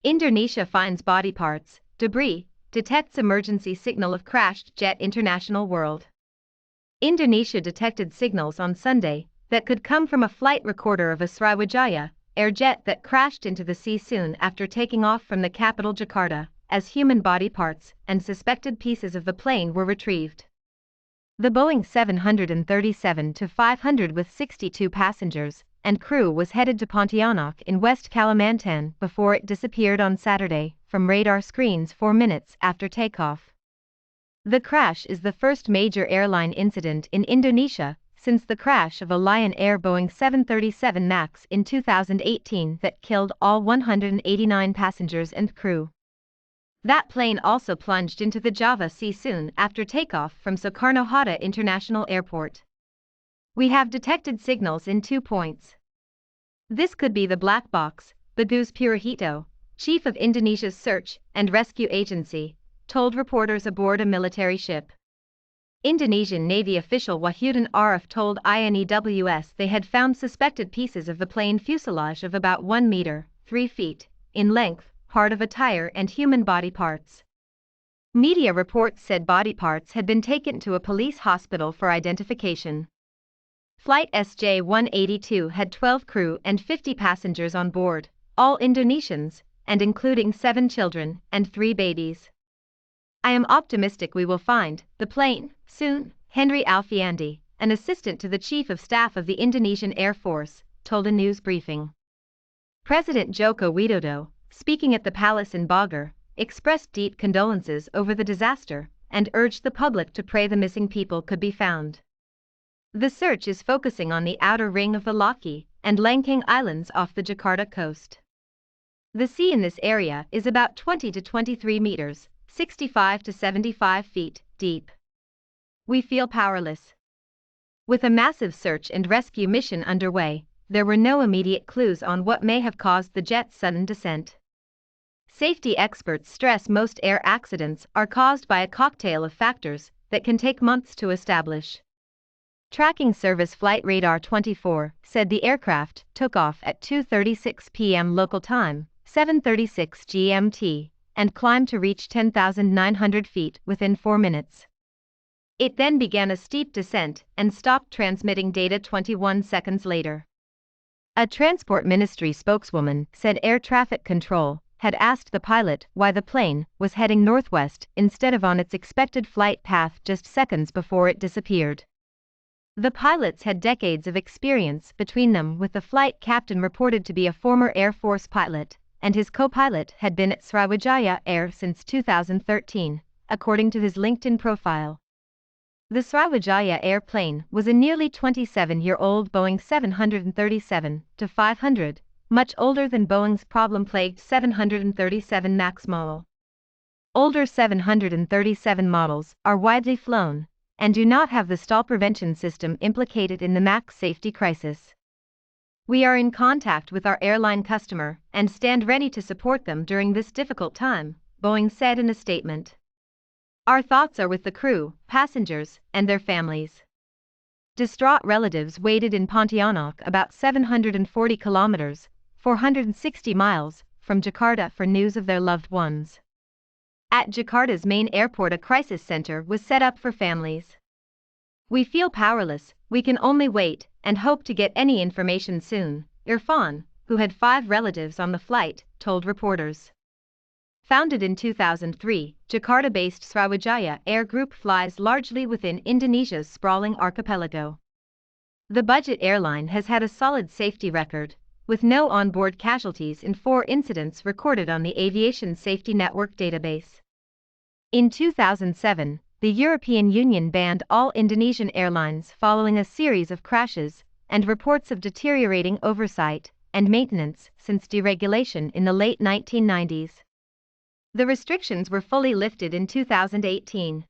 Indonesia finds body parts, debris, detects emergency signal of crashed jet. International world. Indonesia detected signals on Sunday that could come from a flight recorder of a Sriwijaya Air jet that crashed into the sea soon after taking off from the capital Jakarta, as human body parts and suspected pieces of the plane were retrieved. The Boeing 737-500 with 62 passengers and crew was headed to Pontianak in West Kalimantan before it disappeared on Saturday from radar screens 4 minutes after takeoff. The crash is the first major airline incident in Indonesia since the crash of a Lion Air Boeing 737 MAX in 2018 that killed all 189 passengers and crew. That plane also plunged into the Java Sea soon after takeoff from Soekarno-Hatta International Airport. We have detected signals in 2 points. This could be the black box, Bagus Purahito, chief of Indonesia's Search and Rescue Agency, told reporters aboard a military ship. Indonesian Navy official Wahyudin Arif told INEWS they had found suspected pieces of the plane fuselage of about 1 meter, 3 feet, in length, part of a tire and human body parts. Media reports said body parts had been taken to a police hospital for identification. Flight SJ-182 had 12 crew and 50 passengers on board, all Indonesians, and including 7 children and 3 babies. I am optimistic we will find the plane soon, Henry Alfiandi, an assistant to the Chief of Staff of the Indonesian Air Force, told a news briefing. President Joko Widodo, speaking at the palace in Bogor, expressed deep condolences over the disaster and urged the public to pray the missing people could be found. The search is focusing on the outer ring of the Laki and Langkang Islands off the Jakarta coast. The sea in this area is about 20 to 23 meters, 65 to 75 feet, deep. We feel powerless. With a massive search and rescue mission underway, there were no immediate clues on what may have caused the jet's sudden descent. Safety experts stress most air accidents are caused by a cocktail of factors that can take months to establish. Tracking service Flight Radar 24 said the aircraft took off at 2:36 p.m. local time, 7:36 GMT, and climbed to reach 10,900 feet within 4 minutes. It then began a steep descent and stopped transmitting data 21 seconds later. A Transport Ministry spokeswoman said air traffic control had asked the pilot why the plane was heading northwest instead of on its expected flight path just seconds before it disappeared. The pilots had decades of experience between them, with the flight captain reported to be a former Air Force pilot, and his co-pilot had been at Sriwijaya Air since 2013, according to his LinkedIn profile. The Sriwijaya airplane was a nearly 27-year-old Boeing 737-500, much older than Boeing's problem-plagued 737 MAX model. Older 737 models are widely flown and do not have the stall prevention system implicated in the MAX safety crisis. We are in contact with our airline customer and stand ready to support them during this difficult time, Boeing said in a statement. Our thoughts are with the crew, passengers, and their families. Distraught relatives waited in Pontianak, about 740 kilometers, 460 miles, from Jakarta for news of their loved ones. At Jakarta's main airport, a crisis center was set up for families. We feel powerless, we can only wait and hope to get any information soon, Irfan, who had 5 relatives on the flight, told reporters. Founded in 2003, Jakarta-based Sriwijaya Air Group flies largely within Indonesia's sprawling archipelago. The budget airline has had a solid safety record, with no onboard casualties in 4 incidents recorded on the Aviation Safety Network database. In 2007, the European Union banned all Indonesian airlines following a series of crashes and reports of deteriorating oversight and maintenance since deregulation in the late 1990s. The restrictions were fully lifted in 2018.